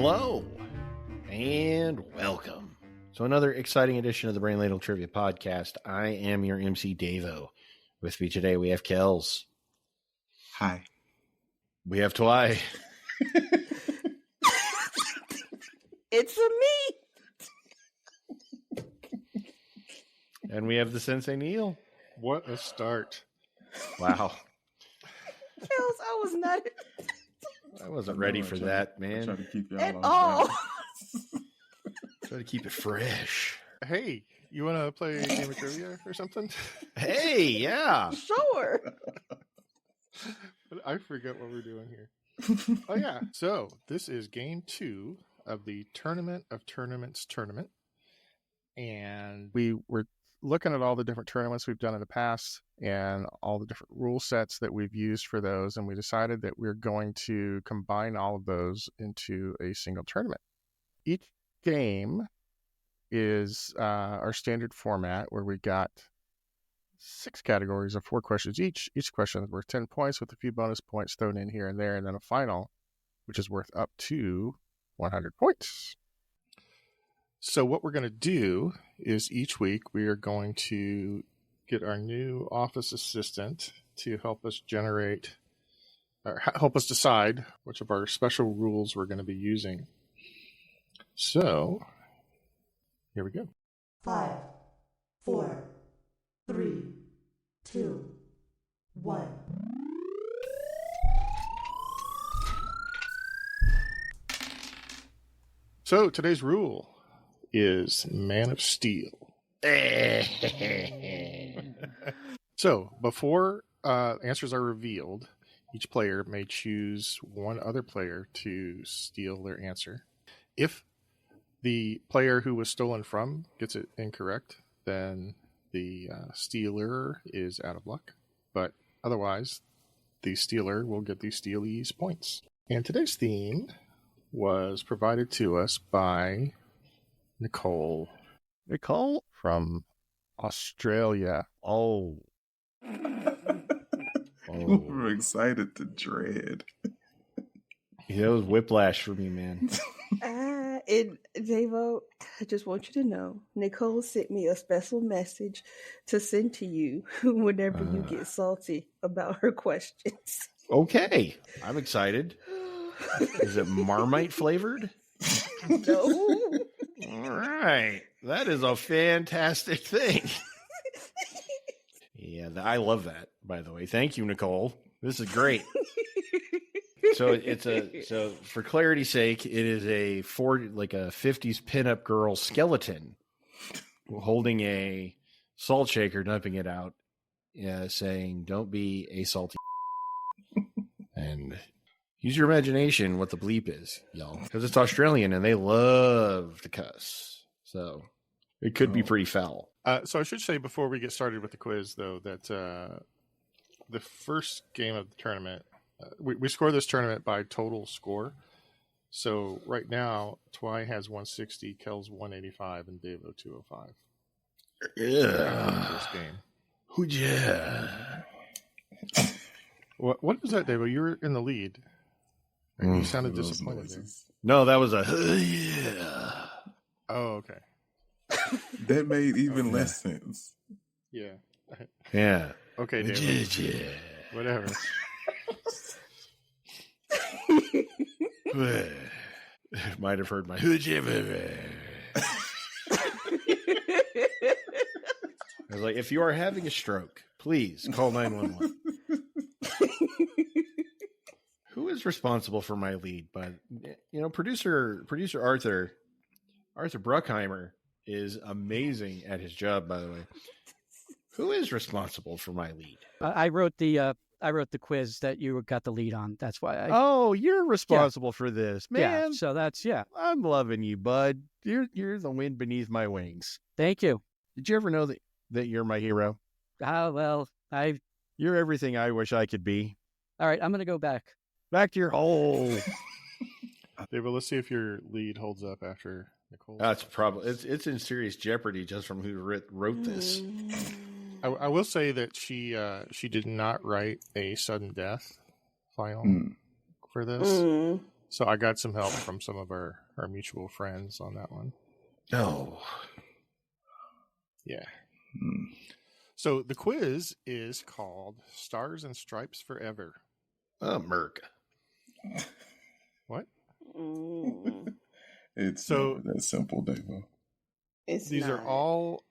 Hello, and welcome. So another exciting edition of the Brain Ladle Trivia Podcast. I am your MC, Davo. With me today, we have Kells. Hi. We have Twy. It's a me. And we have the Sensei Neil. What a start. Wow. Kells, I was not I wasn't ready for that, man. Try to keep y'all at on all. track. Try to keep it fresh. Hey, you want to play a game of trivia or something? Hey, yeah. Sure. I forget what we're doing here. Oh, yeah. So this is game 2 of the Tournament of Tournaments tournament. And we were looking at all the different tournaments we've done in the past and all the different rule sets that we've used for those. And we decided that we're going to combine all of those into a single tournament. Each game is our standard format where we got 6 categories of 4 questions each. Each question is worth 10 points with a few bonus points thrown in here and there. And then a final, which is worth up to 100 points. So what we're going to do is each week we are going to get our new office assistant to help us generate or help us decide which of our special rules we're going to be using. So here we go. 5, 4, 3, 2, 1. So today's rule is Man of Steel. So before answers are revealed, each player may choose one other player to steal their answer. If the player who was stolen from gets it incorrect, then the stealer is out of luck. But otherwise, the stealer will get the stealie's points. And today's theme was provided to us by Nicole. Nicole? From Australia. Oh. We're excited to dread. Yeah, that was whiplash for me, man. Davo, I just want you to know, Nicole sent me a special message to send to you whenever you get salty about her questions. Okay. I'm excited. Is it Marmite flavored? No. All right. That is a fantastic thing. Yeah, I love that, by the way. Thank you, Nicole. This is great. So for clarity's sake, it is a 50s pinup girl skeleton holding a salt shaker, dumping it out, saying, "Don't be a salty." And use your imagination what the bleep is, y'all, because it's Australian and they love to cuss. So it could be pretty foul. So I should say before we get started with the quiz, though, that the first game of the tournament, we score this tournament by total score. So right now, Twy has 160, Kel's 185, and Davo 205. Yeah. First game. Yeah. What was that, Davo? You were in the lead. You sounded disappointed there. No, that was a yeah. Oh, okay. That made even less sense. Yeah. Yeah. Okay, Davo. Whatever. Might have heard my I was like, if you are having a stroke, please call 911. Who is responsible for my lead? But producer Arthur Bruckheimer is amazing at his job, by the way. Who is responsible for my lead? I wrote the quiz that you got the lead on. That's why Oh, you're responsible for this, man. Yeah, so that's I'm loving you, bud. You're the wind beneath my wings. Thank you. Did you ever know that you're my hero? You're everything I wish I could be. All right, I'm gonna go back to your hole. Davo, let's see if your lead holds up after Nicole. That's probably it's in serious jeopardy just from who wrote this. I will say that she did not write a sudden death final for this. So I got some help from some of our mutual friends on that one. Oh. Yeah. Hmm. So the quiz is called Stars and Stripes Forever. America. What? It's So- never that simple, Davo. These are all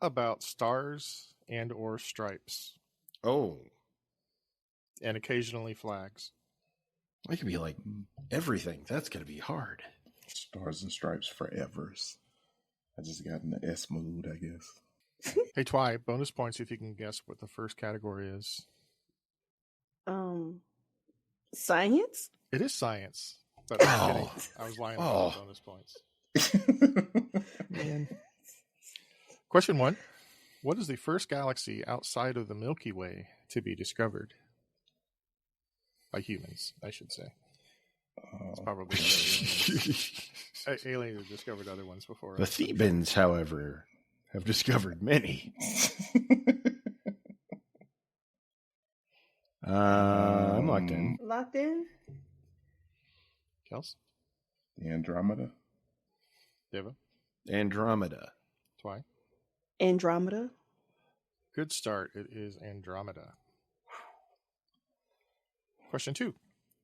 about stars and or stripes Oh. and occasionally flags. That could be like everything. That's going to be hard. Stars and Stripes forevers. I just got in the S mood, I guess. Hey, Twy, bonus points if you can guess what the first category is. Science? It is science. But I'm Oh. kidding. I was lying about the bonus points. Man. Question 1. What is the first galaxy outside of the Milky Way to be discovered? By humans, I should say. It's probably aliens. Aliens have discovered other ones before. The Thebans, however, have discovered many. I'm locked in. Locked in? Kels? The Andromeda. Deva? Andromeda. Twy? Andromeda? Good start. It is Andromeda. Question 2.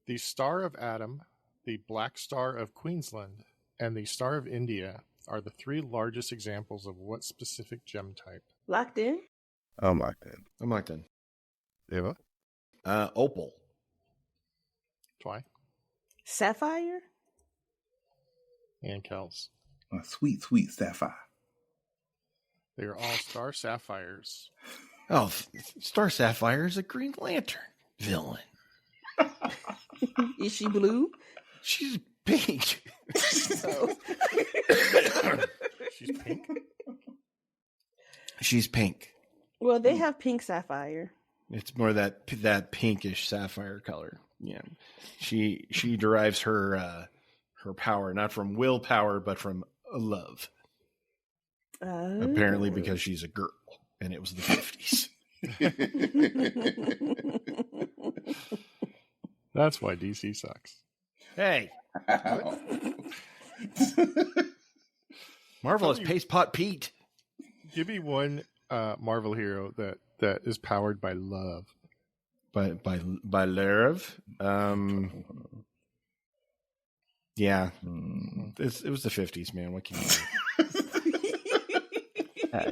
The Star of Adam, the Black Star of Queensland, and the Star of India are the 3 largest examples of what specific gem type? Locked in? I'm locked in. I'm locked in. Deva? Opal. Twy? Sapphire? And Kels? A sweet, sweet sapphire. They are all star sapphires. Oh, Star Sapphire is a Green Lantern villain. Is she blue? She's pink. Oh. She's pink? She's pink. Well, they have pink sapphire. It's more that pinkish sapphire color. Yeah, she derives her power not from willpower but from love. Apparently, because she's a girl, and it was the 50s. That's why DC sucks. Hey, Marvel has Paste Pot Pete. Give me one Marvel hero that is powered by love. By Larav. Yeah, it was the 50s, man. What can you do?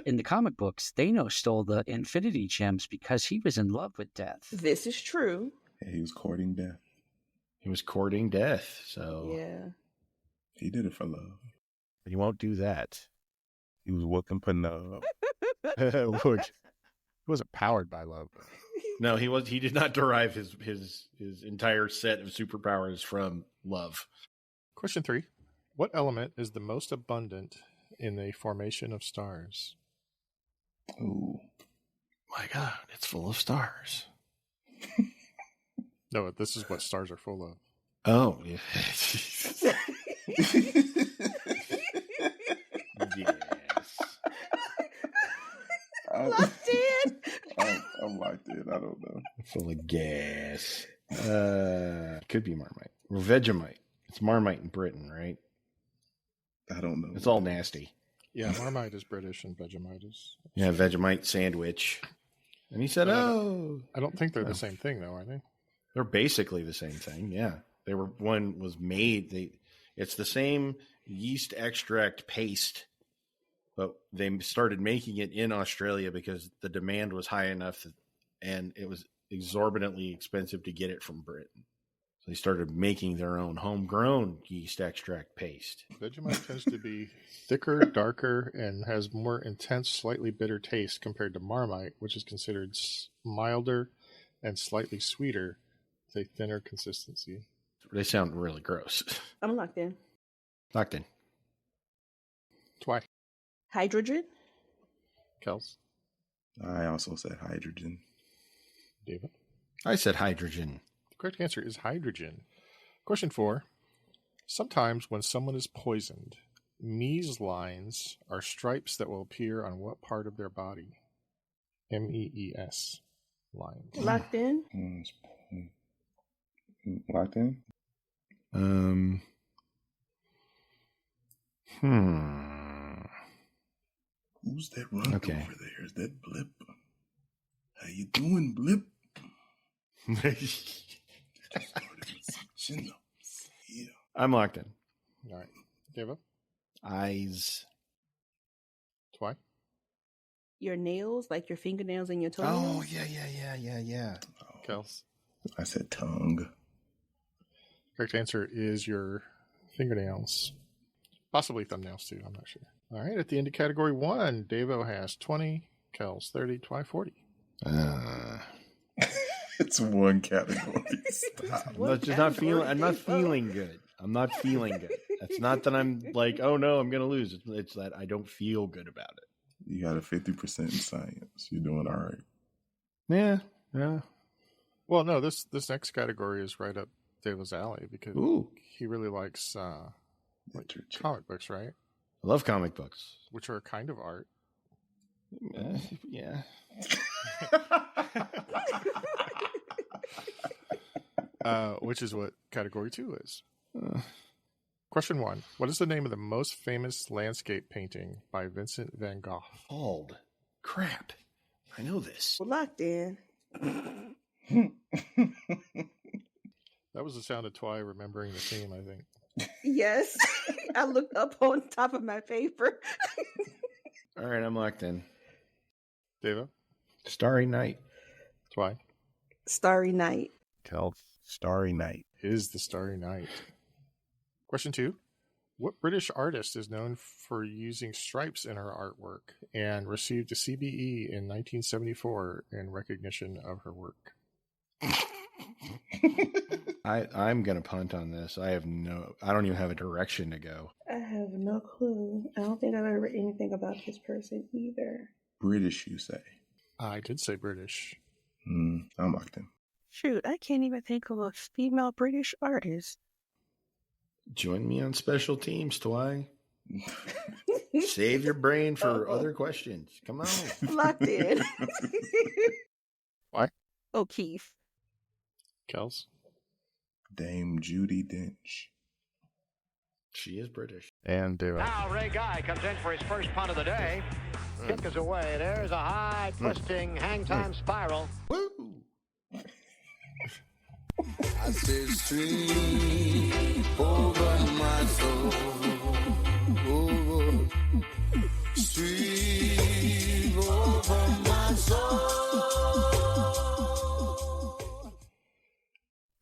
In the comic books, Thanos stole the Infinity Gems because he was in love with Death. This is true. Yeah, he was courting death. He was courting death, so Yeah. He did it for love. He won't do that. He was whooping Panub. Would. He wasn't powered by love. no, he did not derive his entire set of superpowers from love. Question 3. What element is the most abundant in the formation of stars? Ooh. My God, it's full of stars. No, this is what stars are full of. Oh, yeah. Yes. Locked in. I'm locked in. I don't know. Full of gas. Could be Marmite or Vegemite. It's Marmite in Britain, right? I don't know. It's all nasty. Yeah, Marmite is British and Vegemite is... Yeah, Vegemite sandwich. And he said, "Oh, I don't think they're the same thing, though, are they? they're basically the same thing." Yeah, they were. One was made. It's the same yeast extract paste, but they started making it in Australia because the demand was high enough, and it was exorbitantly expensive to get it from Britain. So they started making their own homegrown yeast extract paste. Vegemite tends to be thicker, darker, and has more intense, slightly bitter taste compared to Marmite, which is considered milder and slightly sweeter with a thinner consistency. They sound really gross. I'm locked in. Locked in. Twy. Hydrogen? Kels. I also said hydrogen. David. I said hydrogen. The correct answer is hydrogen. Question 4. Sometimes when someone is poisoned, Mees lines are stripes that will appear on what part of their body? MEES lines. Locked in? Locked in? Who's that running Okay. over there? Is that Blip? How you doing, Blip? Yeah. I'm locked in. All right. Deva? Eyes. Twy? Your nails, like your fingernails and your toes. Oh, yeah. Kels? I said tongue. Correct answer is your fingernails. Possibly thumbnails, too. I'm not sure. All right. At the end of category 1, Devo has 20, Kels 30, Twy 40. It's one category. Stop. I'm not feeling good. I'm not feeling good. It's not that I'm like, oh no, I'm gonna lose. It's that I don't feel good about it. You got a 50% in science. You're doing all right. Yeah. Well, no, this next category is right up Devo's alley because Ooh. he really likes Literature. comic books, right? I love comic books. Which are a kind of art. Yeah. Which is what category 2 is. Question 1. What is the name of the most famous landscape painting by Vincent van Gogh? Bald. Crap. I know this. We're locked in. That was the sound of Twy remembering the theme, I think. Yes. I looked up on top of my paper. All right, I'm locked in. Deva? Starry Night. Twy? Starry Night. Kels. Starry Night. Is the Starry Night. Question 2. What British artist is known for using stripes in her artwork and received a CBE in 1974 in recognition of her work? I'm gonna punt on this. I don't even have a direction to go. I have no clue. I don't think I've ever read anything about this person either. British, you say? I did say British. I'm locked in. Shoot, I can't even think of a female British artist. Join me on special teams, Twy. Save your brain for other questions. Come on. Locked in. Why? O'Keefe. Kels? Dame Judi Dench. She is British. And Deva. Now Ray Guy comes in for his first punt of the day. Kick is away. There's a high, twisting, hang time spiral. Woo! I said stream over my soul. Over. Stream over my soul.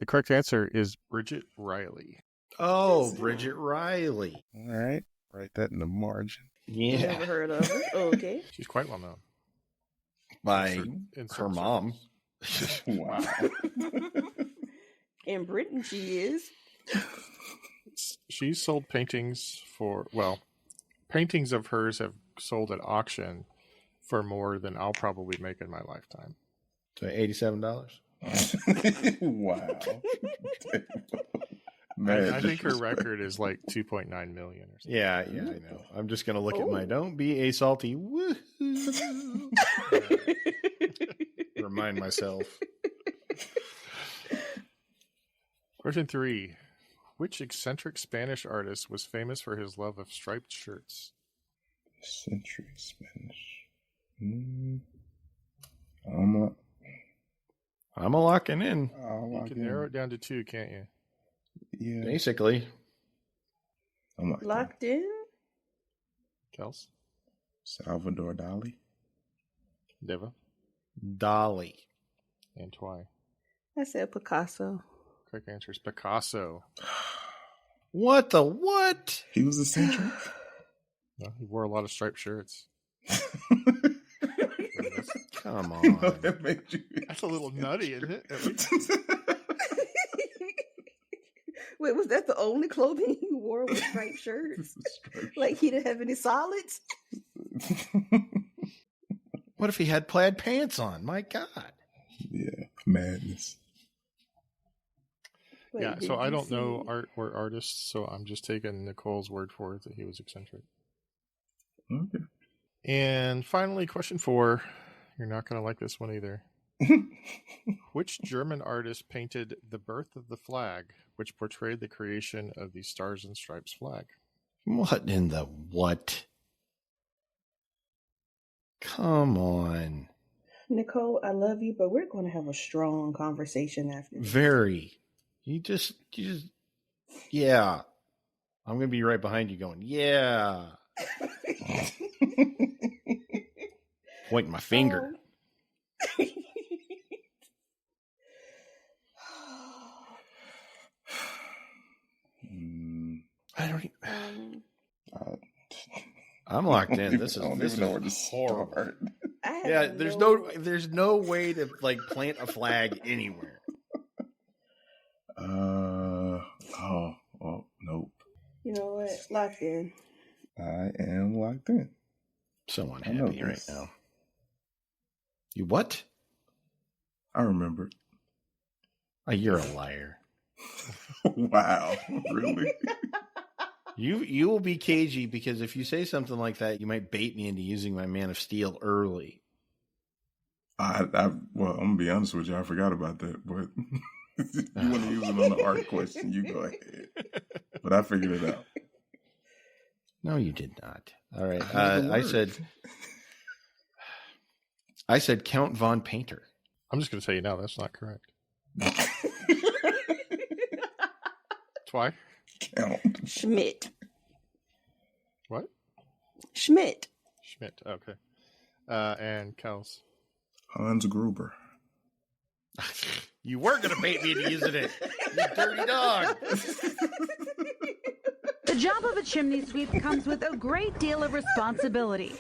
The correct answer is Bridget Riley. Oh, Bridget Riley. All right. Write that in the margin. Yeah. Never heard of her. Okay. She's quite well known. By In her certain mom. Wow. In Britain, she is. She's sold paintings paintings of hers have sold at auction for more than I'll probably make in my lifetime. So $87. Wow. I think her record is like 2.9 million or something. Yeah, I know. I'm just gonna look at my don't be a salty woohoo. Remind myself. Question 3. Which eccentric Spanish artist was famous for his love of striped shirts? Century Spanish. I'm a locking in. You can narrow it down to 2, can't you? Yeah. Basically. I'm Locked in? Kels? Salvador Dali. Deva? Dolly. And Twy. I said Picasso. Correct answer is Picasso. What the what? He was eccentric. No, he wore a lot of striped shirts. Come on. That made you... That's a little nutty, isn't it? Wait, was that the only clothing he wore with striped shirts? Like he didn't have any solids? What if he had plaid pants on? My God. Yeah, madness. Wait, Yeah, did so I you don't know see- art or artists, so I'm just taking Nicole's word for it that he was eccentric. Okay. And finally, question 4. You're not going to like this one either. Which German artist painted The Birth of the Flag, which portrayed the creation of the Stars and Stripes flag? What in the what? Come on. Nicole, I love you, but we're going to have a strong conversation after this. Very. You just, yeah. I'm going to be right behind you going, yeah. Pointing my finger. I don't even. I'm locked in. This is horrible. Yeah, there's no way to like plant a flag anywhere. Nope. You know what? Locked in. I am locked in. So unhappy right now. You what? I remember. Oh, you're a liar. Wow, really? You will be cagey because if you say something like that, you might bait me into using my Man of Steel early. Well, I'm gonna be honest with you. I forgot about that, but if you want to use it on the art question, you go ahead. But I figured it out. No, you did not. All right. I said Count von Painter. I'm just going to tell you now, that's not correct. Why? Count. Schmidt. What? Schmidt. Okay. And Kels. Hans Gruber. You were going to bait me into using it. You dirty dog. The job of a chimney sweep comes with a great deal of responsibility.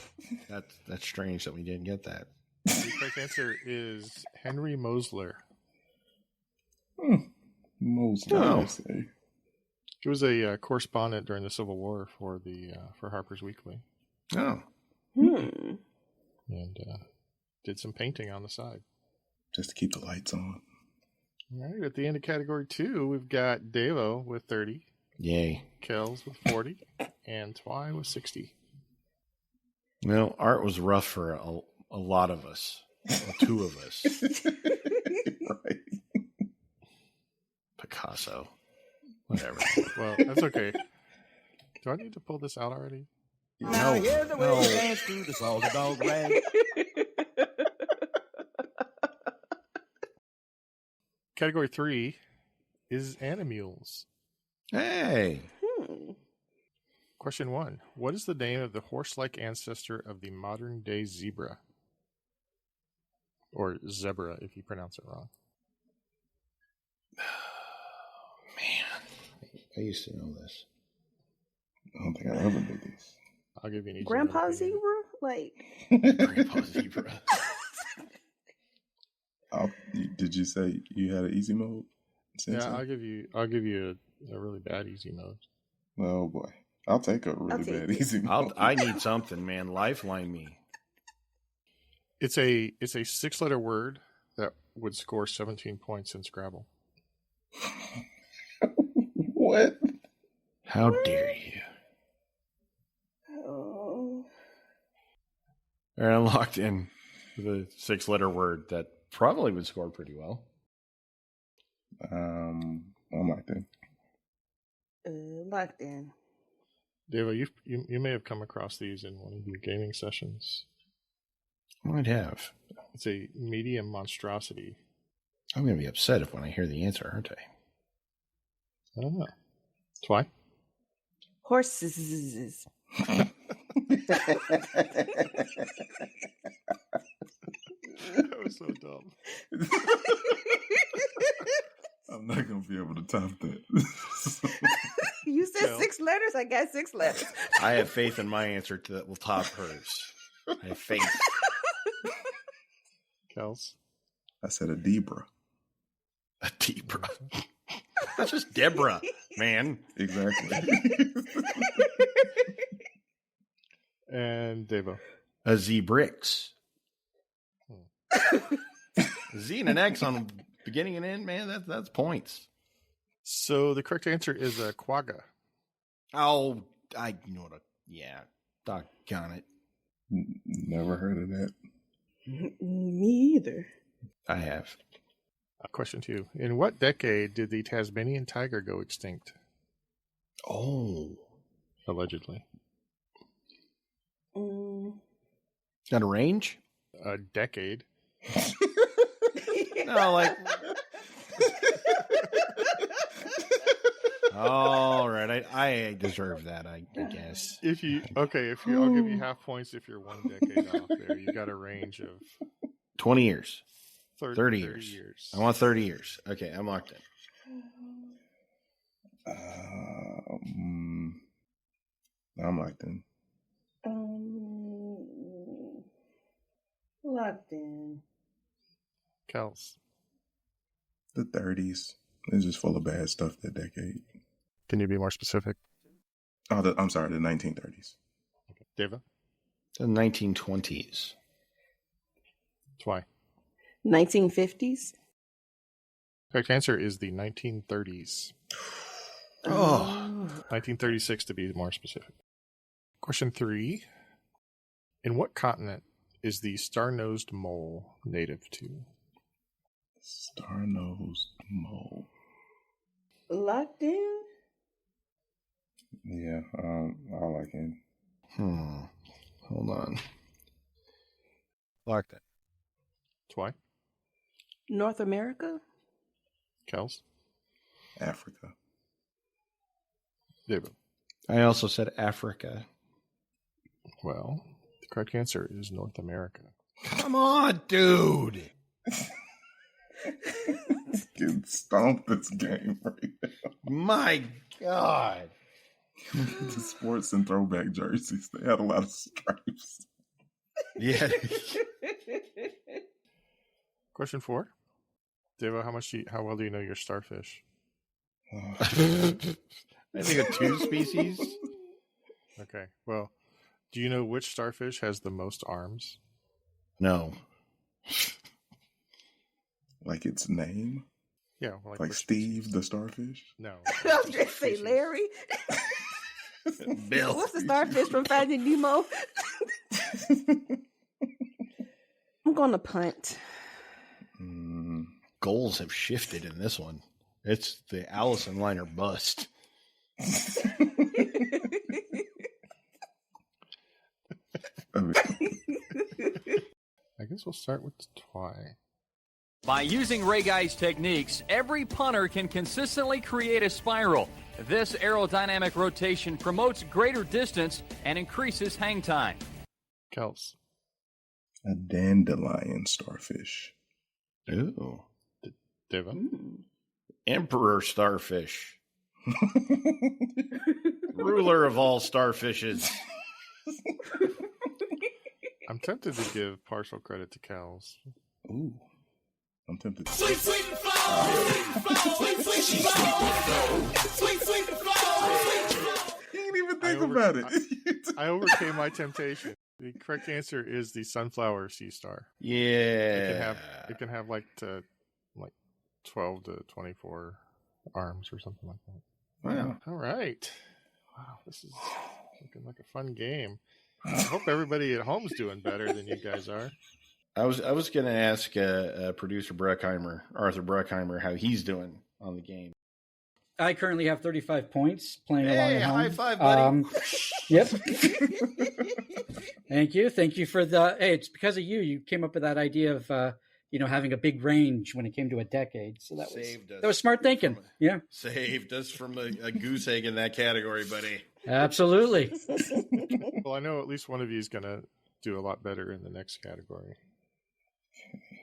That's strange that we didn't get that. The correct answer is Henry Mosler. Mosler. Oh. He was a correspondent during the Civil War for Harper's Weekly. Oh. And did some painting on the side. Just to keep the lights on. All right, at the end of category 2, we've got Devo with 30. Yay. Kells with 40. And Twy with 60. Well, art was rough for a lot of us. Two of us. Right. Picasso. Whatever. Well, that's okay. Do I need to pull this out already? Now here's the way you dance to the Salty Dog Rag. Category 3 is animals. Hey. Question 1. What is the name of the horse-like ancestor of the modern-day zebra? Or zebra, if you pronounce it wrong. Man. I used to know this. I don't think I ever did this. I'll give you an easy Grandpa one. Zebra? Like. Grandpa Zebra. Did you say you had an easy mode? Yeah, I'll give you a really bad easy mode. Oh boy. I'll take a really bad easy mode. I need something, man. Lifeline me. It's a 6-letter word that would score 17 points in Scrabble. What? How dare you? Oh. All right, I'm locked in with a 6-letter word that probably would score pretty well. I'm locked in. Locked in. Deva, you may have come across these in one of your gaming sessions. I might have. It's a medium monstrosity. I'm going to be upset when I hear the answer, aren't I? I don't know. Twy? Horses. That was so dumb. I'm not going to be able to top that. You said 6 letters? I got 6 letters. I have faith in my answer that will top hers. I have faith. Kels? I said a Debra. A Debra. That's just Deborah, man. Exactly. And Devo? A Zebrix. Z and an X on beginning and end, man, that's points. So the correct answer is a quagga. Oh, I know what yeah, doggone it. Never heard of that. Me either. I have. Question 2. In what decade did the Tasmanian tiger go extinct? Oh. Allegedly. Got a range? A decade. No, like. All right, I deserve that, I guess. I'll give you half points if you're one decade off there. You got a range of 20 years. 30 years. I want 30 years. Okay, I'm locked in. I'm locked in. Locked in. Kels. The 30s. It's just full of bad stuff that decade. Can you be more specific? I'm sorry, the 1930s. Okay. Deva? The 1920s. Why? 1950s. Correct answer is the 1930s. Oh. 1936 to be more specific. Question 3. In what continent is the star-nosed mole native to? Star-nosed mole. Locked in? Yeah, I'll lock in. Hold on. Locked in. Why? North America? Kels? Africa. David? I also said Africa. Well, the correct answer is North America. Come on, dude. Getting stomped this game right now. My God. The sports and throwback jerseys, they had a lot of stripes. Yeah. Question 4. Deva, how well do you know your starfish? I think of 2 species. Okay. Well, do you know which starfish has the most arms? No. Like its name? Yeah. Like Steve the starfish? No. I was just say Larry. Bill. What's the starfish from Finding Nemo? I'm going to punt. Goals have shifted in this one. It's the Allison line or bust. I guess we'll start with Twy. By using Ray Guy's techniques, every punter can consistently create a spiral. This aerodynamic rotation promotes greater distance and increases hang time. Kels. A dandelion starfish. Ooh. Deva. Emperor starfish. Ruler of all starfishes. I'm tempted to give partial credit to Kels. Ooh. I'm tempted. Sweet, sweet and flow. Sweet, sweet and flow. Sweet, sweet and flow. You didn't even think about it. I overcame my temptation. The correct answer is the sunflower sea star. Yeah. It can have like 12 to 24 arms or something like that. Wow. All right. Wow, this is looking like a fun game. I hope everybody at home's doing better than you guys are. I was going to ask producer Arthur Bruckheimer, how he's doing on the game. I currently have 35 points playing along at home. High five, buddy. Yep. Thank you for the. Hey, it's because of you. You came up with that idea of having a big range when it came to a decade. So that was smart thinking. Yeah, saved us from a goose egg in that category, buddy. Absolutely. Well, I know at least one of you is going to do a lot better in the next category.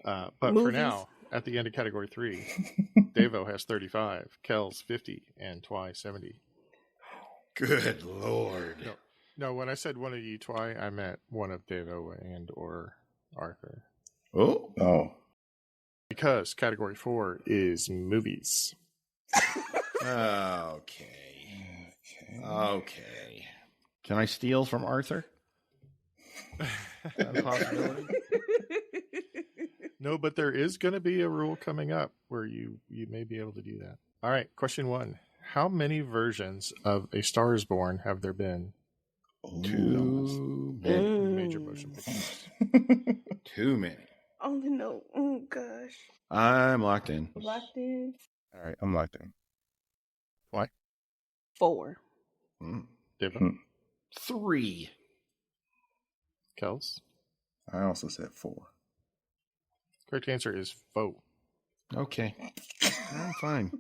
But Movies. For now, at the end of category 3, Devo has 35, Kels 50, and Twy 70. Good Lord. No, when I said one of you, Twy, I meant one of Devo and or Arthur. Oh. Because category 4 is movies. Okay. Can I steal from Arthur? Is that a possibility? No, but there is going to be a rule coming up where you may be able to do that. All right, question 1. How many versions of A Star is Born have there been? Too many. Major motion pictures. Too many. On the note, oh gosh. I'm locked in. Locked in. All right, I'm locked in. Why? 4. David? 3. Kels? I also said 4. Correct answer is foe. Okay. I'm fine.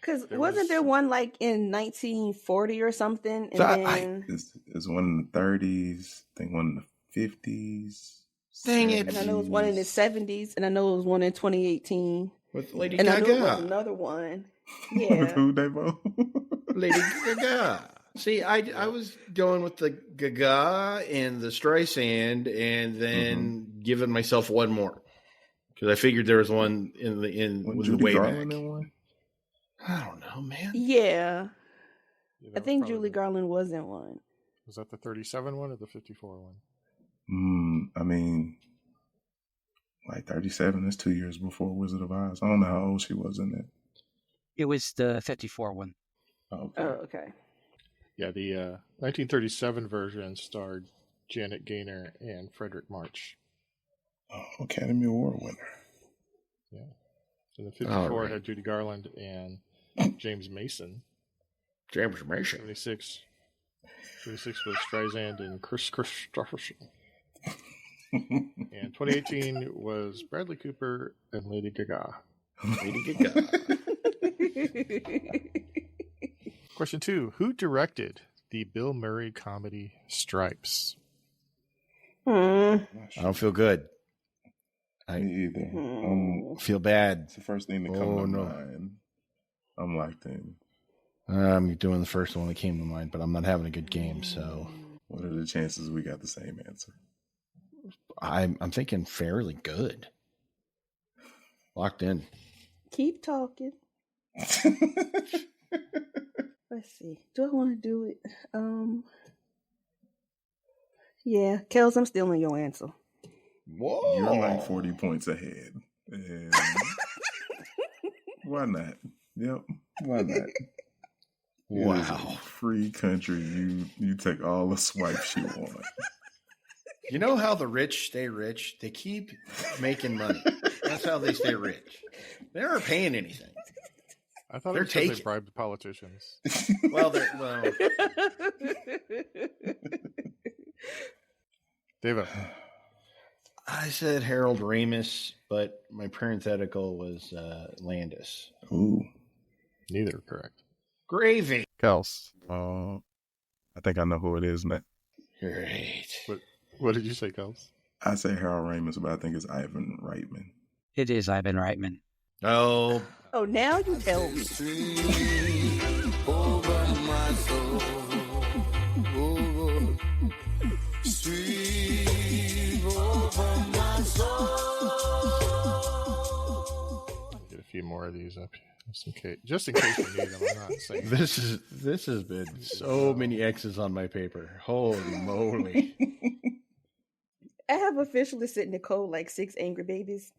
Because wasn't there one like in 1940 or something? And then It's one in the 30s. I think one in the 50s. Dang it. And I know it was one in the 70s, and I know it was one in 2018. With Lady and Gaga. I know it was another one. Yeah. With who, Davo? Lady Gaga. See, I was going with the Gaga and the Streisand, and then giving myself one more because I figured there was one in the way back. In one? I don't know, man. Yeah. I think Julie Garland was in one. Was that the 37 one or the 54 one? I mean, like 37. That's 2 years before Wizard of Oz. I don't know how old she was in it. It was the 54 one. Okay. Oh, okay. Yeah, the 1937 version starred Janet Gaynor and Frederick March. Oh, Academy Award winner. Yeah. And the 54 had Judy Garland and James Mason. James Mason. 76 was Streisand and Chris Christopherson. And 2018 was Bradley Cooper and Lady Gaga. Lady Gaga. Question 2. Who directed the Bill Murray comedy Stripes? I don't feel good. Me either. Feel bad. It's the first thing that comes to mind. I'm locked in. I'm doing the first one that came to mind, but I'm not having a good game, so. What are the chances we got the same answer? I'm thinking fairly good. Locked in. Keep talking. Let's see. Do I want to do it? Yeah, Kels, I'm still in your answer. Whoa. You're like 40 points ahead. And why not? Yep. Why not? Wow. Free country. You take all the swipes you want. You know how the rich stay rich? They keep making money. That's how they stay rich. They aren't paying anything. I thought they're they taking bribed the politicians. Well, David. I said Harold Ramis, but my parenthetical was Landis. Ooh. Neither correct. Gravy. Kels. I think I know who it is, man. Great. What did you say, Kels? I say Harold Ramis, but I think it's Ivan Reitman. It is Ivan Reitman. Oh. Oh, now you tell me. Over my soul. Over my soul. Get a few more of these up just in case we need them. I'm not saying This has been so many X's on my paper. Holy moly. I have officially sent Nicole like 6 angry babies.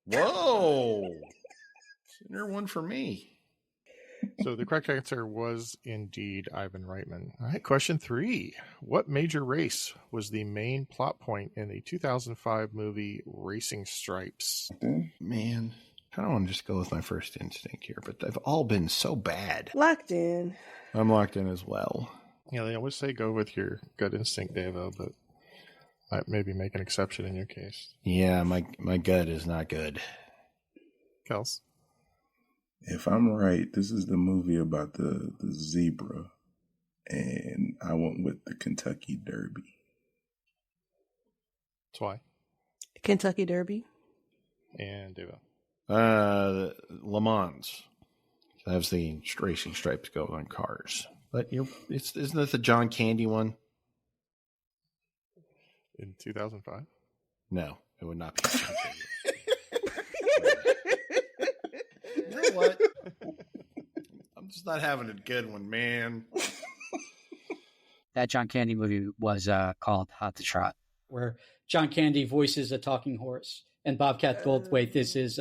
Whoa. Isn't there one for me? So the correct answer was indeed Ivan Reitman. All right, question 3. What major race was the main plot point in the 2005 movie Racing Stripes? Man, I don't want to just go with my first instinct here, but they've all been so bad. Locked in. I'm locked in as well. Yeah, they always say go with your gut instinct, Davo, but might maybe make an exception in your case. Yeah, my gut is not good. Kels? If I'm right, this is the movie about the zebra, and I went with the Kentucky Derby. That's why. Kentucky Derby. And Davo? Le Mans. That was the racing stripes go on cars. But isn't that the John Candy one? In 2005? No, it would not be John Candy. You know what? I'm just not having a good one, man. That John Candy movie was called Hot to Trot, where John Candy voices a talking horse, and Bobcat Goldthwait is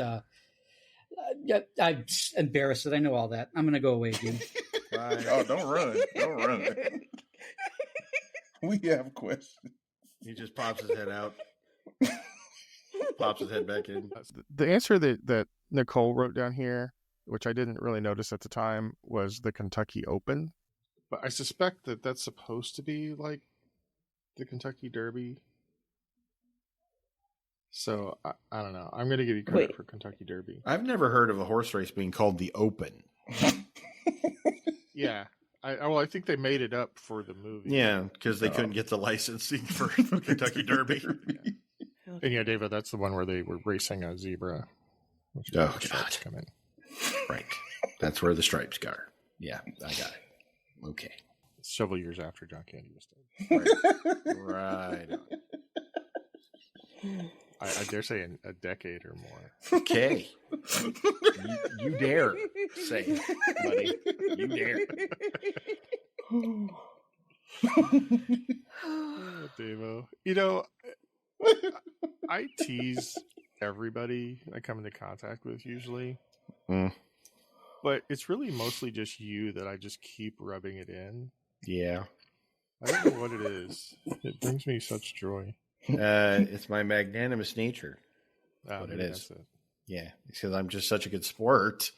I'm embarrassed that I know all that. I'm going to go away again. Oh, don't run. Don't run. We have questions. He just pops his head out. pops his head back in. The answer that Nicole wrote down here, which I didn't really notice at the time, was the Kentucky Open. But I suspect that that's supposed to be like the Kentucky Derby. So I don't know. I'm going to give you credit for Kentucky Derby. I've never heard of a horse race being called the Open. Yeah. I think they made it up for the movie. Yeah, because they couldn't get the licensing for Kentucky Derby. And yeah, David, that's the one where they were racing a zebra. Which God. Come in. Right. That's where the stripes go. Yeah, I got it. Okay. Several years after John Candy was dead. Right. I dare say a decade or more. Okay. You dare say it, buddy. You dare. Oh, Davo. You know, I tease everybody I come into contact with usually. But it's really mostly just you that I just keep rubbing it in. Yeah. I don't know what it is. It brings me such joy. It's my magnanimous nature. That's what it is. Yeah, because I'm just such a good sport.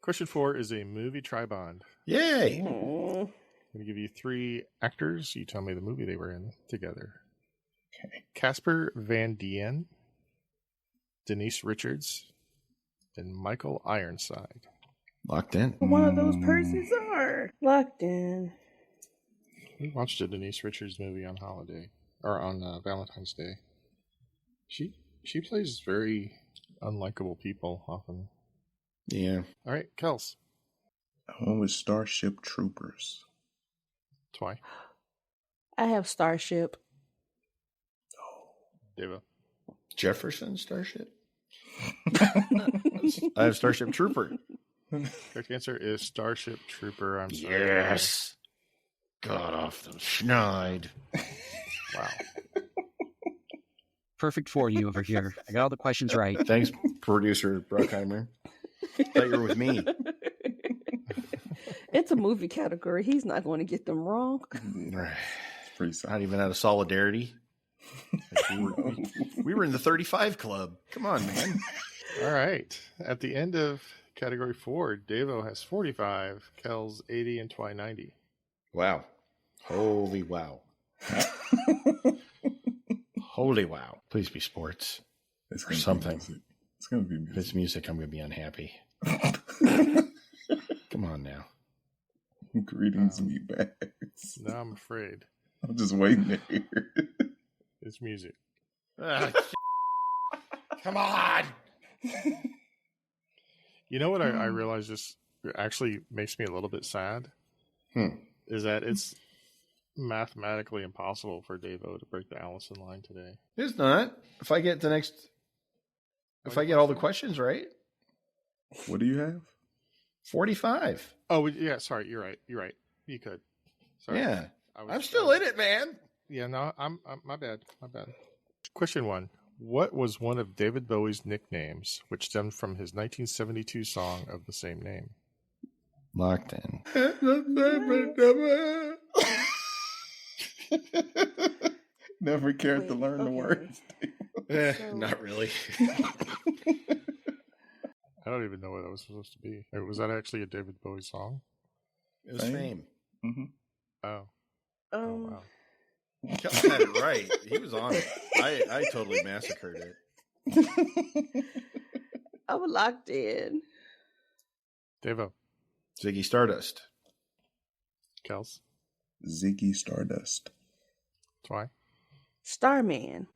Question 4 is a movie tri-bond. Yay! I'm going to give you 3 actors. You tell me the movie they were in together. Okay. Casper Van Dien, Denise Richards, and Michael Ironside. Locked in. One of those persons are locked in. We watched a Denise Richards movie on holiday, or on Valentine's Day. She plays very unlikable people often. Yeah. All right, Kels. I went with Starship Troopers. Twy. I have Starship. Deva. Jefferson Starship? I have Starship Trooper. Correct answer is Starship Trooper. I'm sorry. Yes. Got off the schneid. Wow. Perfect for you over here. I got all the questions right. Thanks, producer Bruckheimer. Thought you were with me. It's a movie category. He's not going to get them wrong. It's pretty not even out of solidarity. We were in the 35 club. Come on, man. All right. At the end of category 4, Davo has 45, Kels 80, and Twy 90. Wow. Holy wow. Holy wow. Please be sports. It's or something. It's going to be music. If it's music, I'm going to be unhappy. Come on now. Greetings, meatbags. No, I'm afraid. I'm just waiting to hear it. It's music. Come on. You know what I realized this actually makes me a little bit sad? Is that it's mathematically impossible for Davo to break the Allison line today. It's not. If I get all the questions right. What do you have? 45. Oh, yeah. Sorry. You're right. You could. Sorry. Yeah. I'm still in it, man. Yeah, no, I'm my bad. Question 1. What was one of David Bowie's nicknames, which stemmed from his 1972 song of the same name? Locked in. Never cared to learn the words. Not really. I don't even know what that was supposed to be. Was that actually a David Bowie song? It was Fame. Mm-hmm. Oh. Wow. Kel had it right. He was on it. I totally massacred it. I was locked in. Davo. Ziggy Stardust. Kels. Ziggy Stardust. Twy. Starman.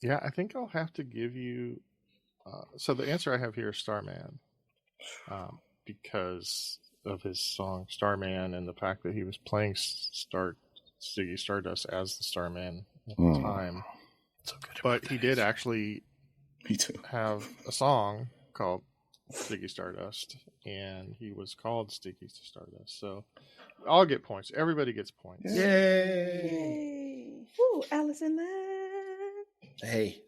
Yeah, I think I'll have to give you. So the answer I have here is Starman, because of his song Starman and the fact that he was playing Ziggy Stardust as the Starman at the time. So good. But he did actually Me too. have a song called Ziggy Stardust, and he was called Ziggy Stardust. So I'll get points. Everybody gets points. Yay! Woo, Allison Land. Hey.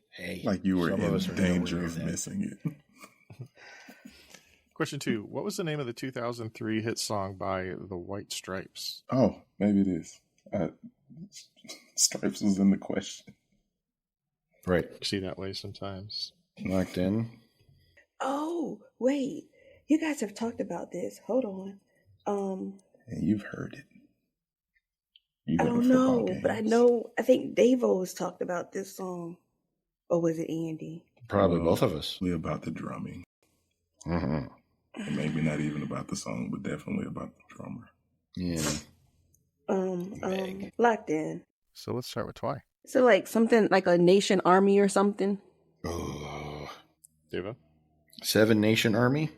Like you were Some in of us are danger nowhere of near that. missing it. Question 2. What was the name of the 2003 hit song by the White Stripes? Oh, maybe it is. Stripes was in the question. Right. See that way sometimes. Locked in. Oh, wait. You guys have talked about this. Hold on. And you've heard it. You I go to don't football know, games. but I think Davo has talked about this song. Or was it Andy? Probably both of us. About the drumming. Mm-hmm. And maybe not even about the song, but definitely about the drummer. Yeah. Locked in. So let's start with Twy. So like something like a nation army or something? Oh. Deva? Seven Nation Army?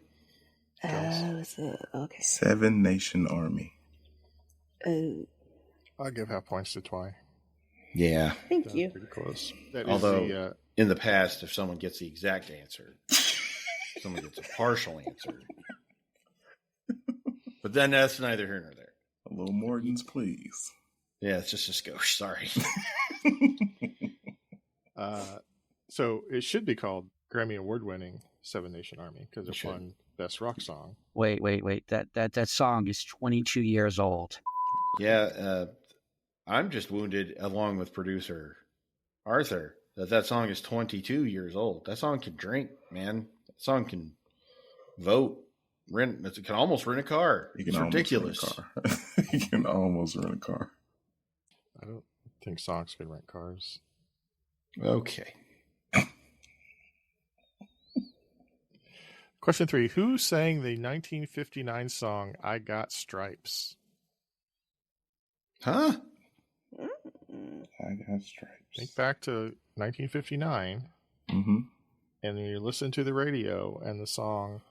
Okay. Seven Nation Army. I'll give half points to Twy. Yeah. Thank you. Pretty close. That Although, is in the past, if someone gets the exact answer, someone gets a partial answer. But then that's neither here nor there. A little Morton's, please. Yeah, it's just a skosh. Sorry. So it should be called Grammy Award-winning Seven Nation Army because it won Best Rock Song. Wait. That song is 22 years old. Yeah, I'm just wounded, along with producer Arthur, that song is 22 years old. That song can drink, man. That song can vote. It can almost rent a car. It's ridiculous. You can almost rent a car. I don't think songs can rent cars. Okay. Question 3. Who sang the 1959 song I Got Stripes? Huh? I Got Stripes. Think back to 1959. Mm-hmm. And when you listen to the radio and the song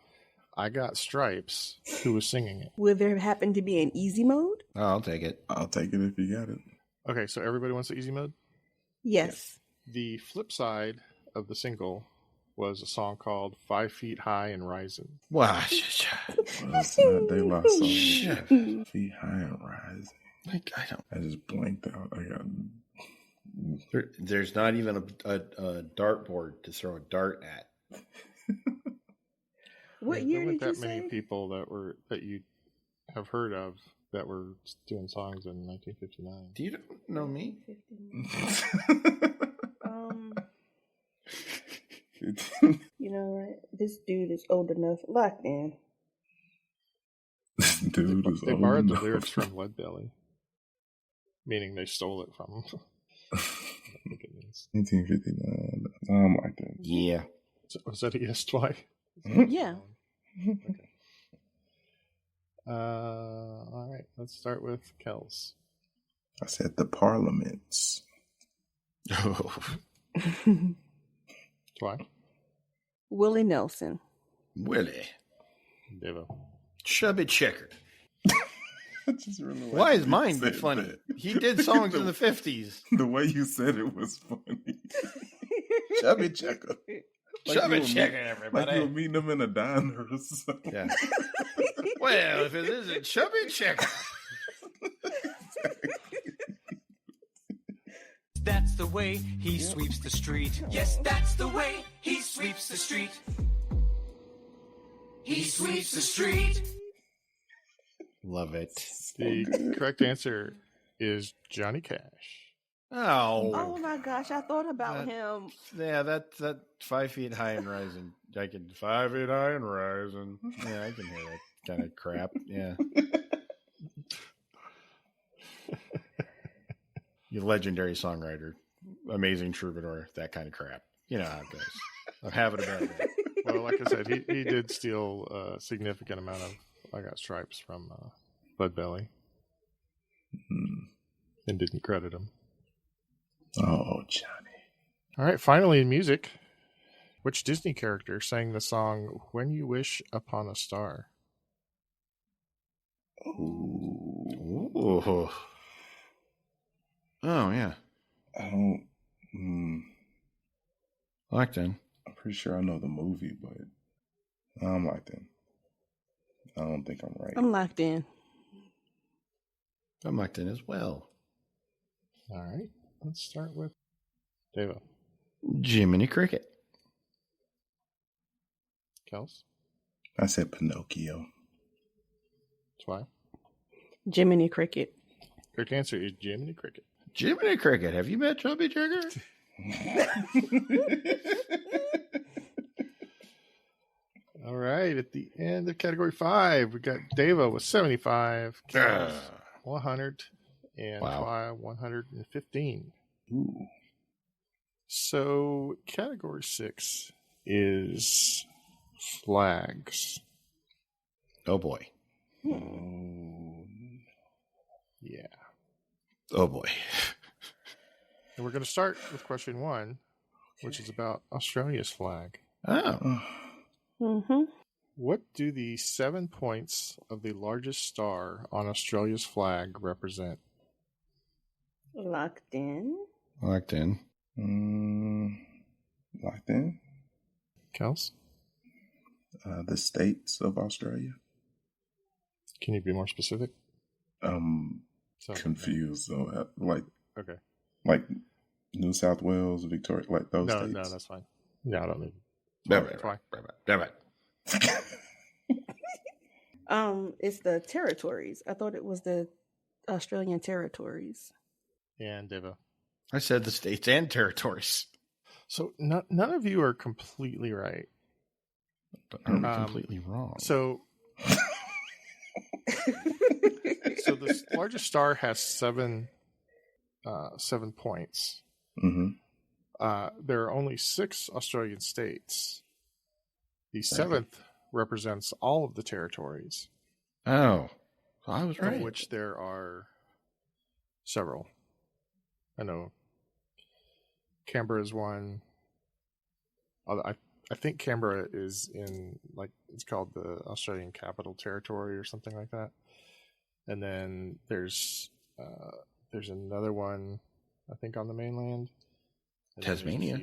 I Got Stripes, who was singing it? Will there happen to be an easy mode? Oh, I'll take it. I'll take it if you got it. Okay, so everybody wants the easy mode? Yes. The flip side of the single was a song called 5 Feet High and Rising. Wow. Well, it's not De La Soul. Feet High and Rising. I just blanked out. There's not even a dartboard to throw a dart at. What There year weren't did you that many say? people that you have heard of that were doing songs in 1959. Do you know me? You know what? This dude is old enough. Locked in. Dude is They old borrowed the enough. lyrics from Leadbelly, meaning they stole it from him. I think it means. 1959. I'm like that. Yeah. Was that a yes, Twy? Yeah. Okay. All right. Let's start with Kels. I said the Parliaments. Twy? Willie Nelson. Willie. Devo. Chubby Checker. Really Why is mine funny? That. He did songs in the 50s. The way you said it was funny. Chubby Checker. Chubby Checker, everybody. Like you were meeting them in a diner or something. Yeah. Well, if it isn't Chubby Checker. That's the way he sweeps the street. Yes, that's the way he sweeps the street. He sweeps the street. Love it. The correct answer is Johnny Cash. Oh my gosh, I thought about him. Yeah, that 5 feet high and rising. I can 5 feet high and rising. Yeah, I can hear that kind of crap. Yeah. You legendary songwriter, amazing troubadour, that kind of crap. You know how it goes. I'm having a bad day. Well, like I said, he did steal a significant amount of I Got Stripes from Leadbelly. And didn't credit him. Oh, Johnny. All right, finally in music, which Disney character sang the song When You Wish Upon a Star? Ooh. Oh, yeah. I don't... Locked in. I'm pretty sure I know the movie, but I'm locked in. I don't think I'm right. I'm locked in. I'm locked in as well. All right, let's start with Deva. Jiminy Cricket. Kels? I said Pinocchio. Twy? Jiminy Cricket. Correct answer is Jiminy Cricket. Jiminy Cricket, have you met Chubby Jigger? All right, at the end of category 5, we got Deva with 75, Kels 100, and Twy 115. Ooh. So category 6 is flags. Oh boy. Yeah. Oh boy. And we're going to start with question 1, which is about Australia's flag. Oh. Mm-hmm. What do the 7 points of the largest star on Australia's flag represent? Locked in. Locked in. Locked in. Kels? The states of Australia. Can you be more specific? Confused. So, okay. Like New South Wales, Victoria, like those states. No, that's fine. No, I don't need. Damn it. It's the territories. I thought it was the Australian territories. And Deva. I said the states and territories. So none of you are completely right. But I'm completely wrong. So the largest star has 7 points. Mm-hmm. There are only 6 Australian states. The 7th represents all of the territories. Oh, I was right. Of which there are several. I know Canberra is one. I think Canberra is in, like, it's called the Australian Capital Territory or something like that. And then there's another one, I think, on the mainland. And Tasmania.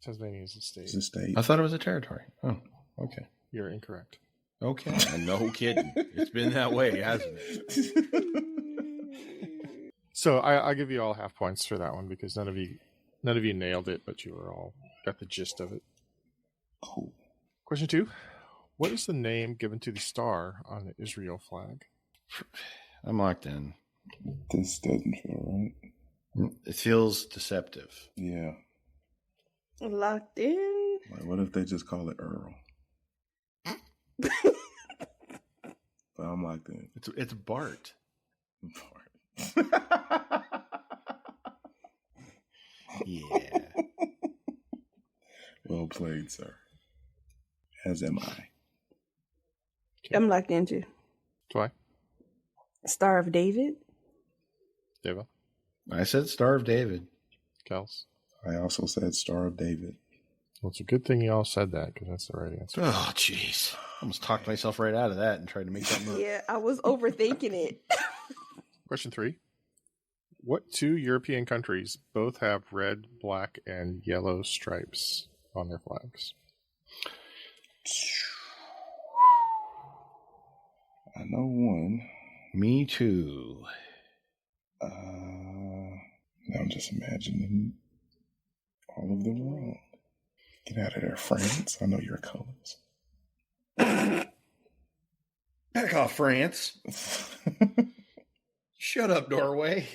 Tasmania is a state. It's a state. I thought it was a territory. Oh, okay. You're incorrect. Okay. No kidding. It's been that way, hasn't it? So I'll give you all half points for that one because none of you nailed it, but you were all got the gist of it. Cool. Question 2. What is the name given to the star on the Israel flag? I'm locked in. This doesn't feel right. It feels deceptive. Yeah. Locked in. Like, what if they just call it Earl? But I'm locked in. It's Bart. Yeah. Well played, sir. As am I. Okay. I'm locked into. Twy? Star of David. Deva? I said Star of David. Kels? I also said Star of David. Well, it's a good thing you all said that because that's the right answer. Oh, jeez. Almost talked myself right out of that and tried to make something up. Yeah, I was overthinking it. Question 3. What 2 European countries both have red, black, and yellow stripes on their flags? I know one. Me too. Now I'm just imagining all of them wrong. Get out of there, France. I know your colors. Back off, France. Shut up, Norway.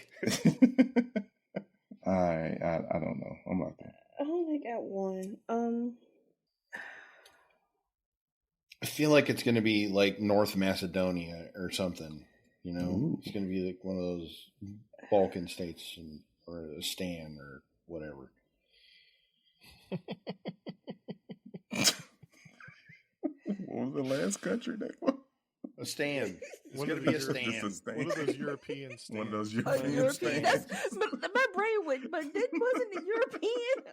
I don't know. I'm out there. I only got one. I feel like it's going to be like North Macedonia or something. You know, Ooh. It's going to be like one of those Balkan states or a Stan or whatever. What was the last country that was? A Stan. It's going to be a Stan. One of those European states. One of those European. European states. But my brain went, but it wasn't a European.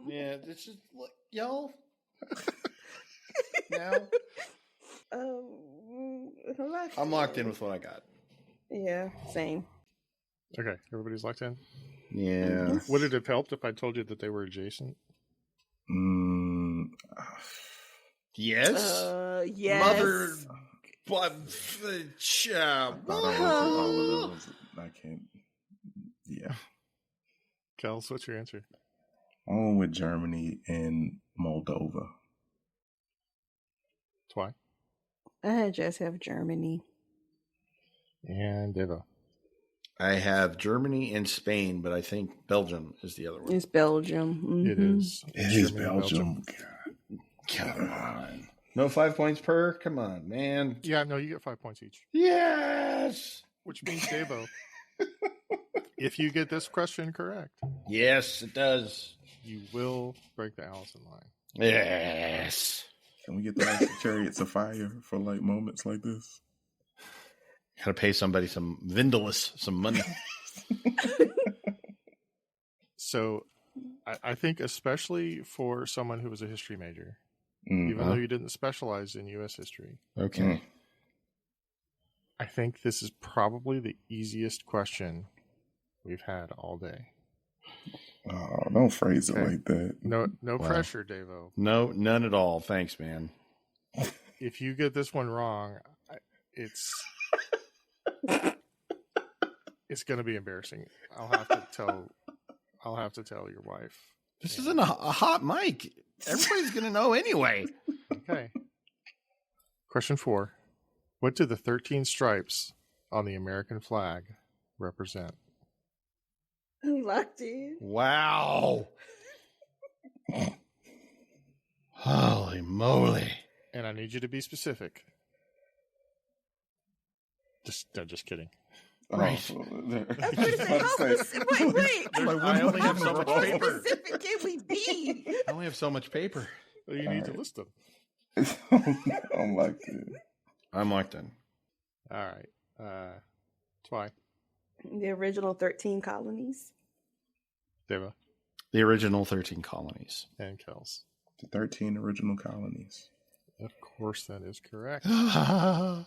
Yeah, it's just like, y'all. Now, I'm locked in with what I got. Yeah, same. Okay, everybody's locked in? Yeah. Would it have helped if I told you that they were adjacent? Yes. Yes. Mother. I can't. Yeah. Kels, what's your answer? I'm going with Germany and Moldova. Twy? I just have Germany. And Deva. I have Germany and Spain, but I think Belgium is the other one. It's Belgium. Mm-hmm. It is. It is Belgium. Come on. No 5 points per? Come on, man. Yeah, no, you get 5 points each. Yes! Which means, Davo, if you get this question correct. Yes, it does. You will break the Allison line. Yes. Can we get the Chariots of Fire for like moments like this? Gotta pay somebody some Vindalus, some money. So I think especially for someone who was a history major, even though you didn't specialize in U.S. history. Okay. I think this is probably the easiest question we've had all day. Oh, don't phrase it like that. No pressure, Davo. No, none at all. Thanks, man. If you get this one wrong, it's going to be embarrassing. I'll have to tell your wife. This isn't a hot mic. Everybody's going to know anyway. Okay. Question 4. What do the 13 stripes on the American flag represent? I'm locked in. Wow. Holy moly. And I need you to be specific. Just kidding. Right. Wait. I only have so much paper. Specific can we be? I only have so much paper. Well, you need to list them. I'm locked in. I'm locked in. All right. Twy. The original 13 colonies. Deva. The original 13 colonies. And Kels. The 13 original colonies. Of course, that is correct. All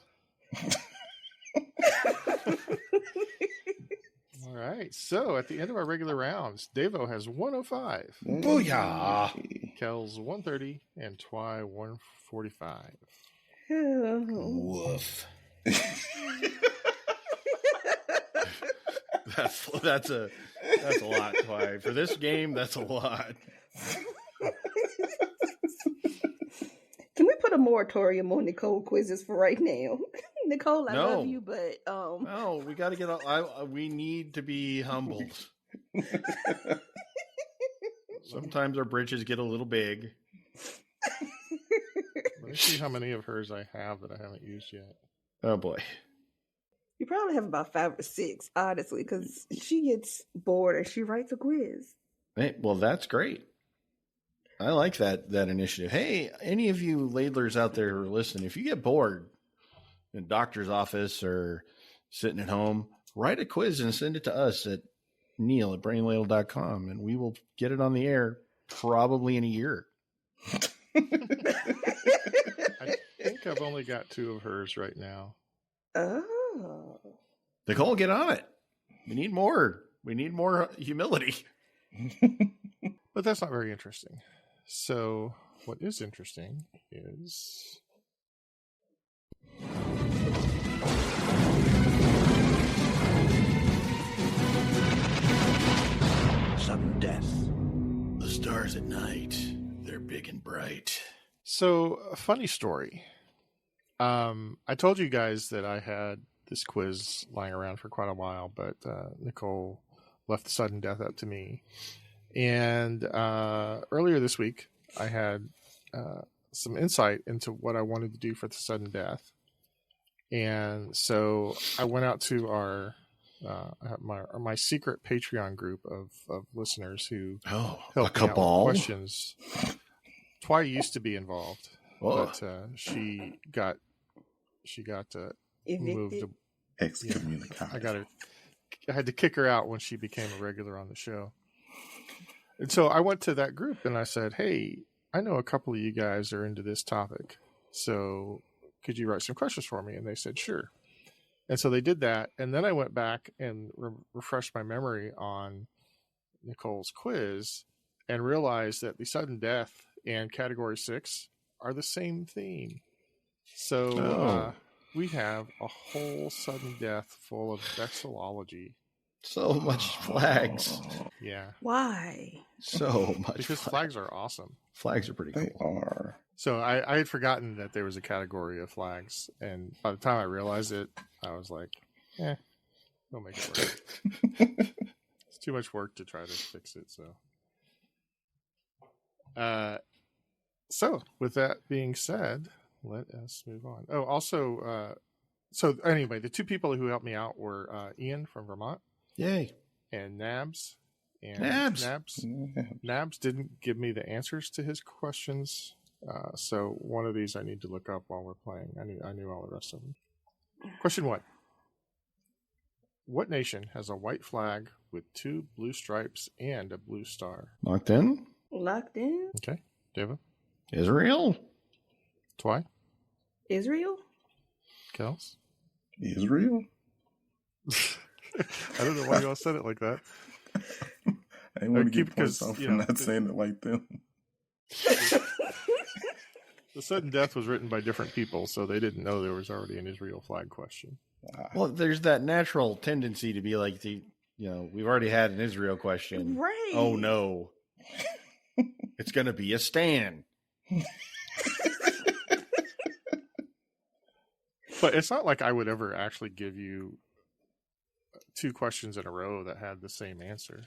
right. So at the end of our regular rounds, Davo has 105. Booyah. Kels 130 and Twy 145. Woof. That's a lot, Twy. For this game, that's a lot. Can we put a moratorium on Nicole quizzes for right now? Nicole, I No. love you, but No, we got to get. We need to be humbled. Sometimes our britches get a little big. Let me see how many of hers I have that I haven't used yet. Oh boy. you probably have about 5 or 6, honestly, because she gets bored and she writes a quiz. Hey, well, that's great. I like that initiative. Hey, any of you ladlers out there who are listening, if you get bored in a doctor's office or sitting at home, write a quiz and send it to us at neil@brainladle.com, and we will get it on the air probably in a year. I think I've only got 2 of hers right now. Oh. Nicole, get on it. We need more. We need more humility. But that's not very interesting. So what is interesting is sudden death. The stars at night, they're big and bright. So a funny story. I told you guys that I had this quiz lying around for quite a while, but Nicole left the sudden death up to me. And earlier this week, I had some insight into what I wanted to do for the sudden death. And so I went out to my secret Patreon group of listeners who helped me out with questions. Twy used to be involved, but she got moved. Excommunicado. I had to kick her out when she became a regular on the show. And so I went to that group and I said, hey, I know a couple of you guys are into this topic. So could you write some questions for me? And they said, sure. And so they did that. And then I went back and refreshed my memory on Nicole's quiz and realized that the sudden death and category 6 are the same theme. So we have a whole sudden death full of vexillology. So much flags. Yeah. Why? So much. Because flags are awesome. Flags are pretty cool. They are. So I had forgotten that there was a category of flags. And by the time I realized it, I was like, He'll make it work. It's too much work to try to fix it. So with that being said, let us move on. Oh, also, so anyway, the two people who helped me out were Ian from Vermont. Yay. And Nabs. And Nabs didn't give me the answers to his questions. So one of these I need to look up while we're playing. I knew all the rest of them. Question 1. What nation has a white flag with 2 blue stripes and a blue star? Locked in? Locked in? Okay. David? Israel? Twy? Israel? Kels? Israel? I don't know why y'all said it like that. I didn't want to keep points off for not saying it like them. The sudden death was written by different people, so they didn't know there was already an Israel flag question. Well, there's that natural tendency to be like, we've already had an Israel question. Right. Oh, no. It's going to be a Stan. But it's not like I would ever actually give you 2 questions in a row that had the same answer.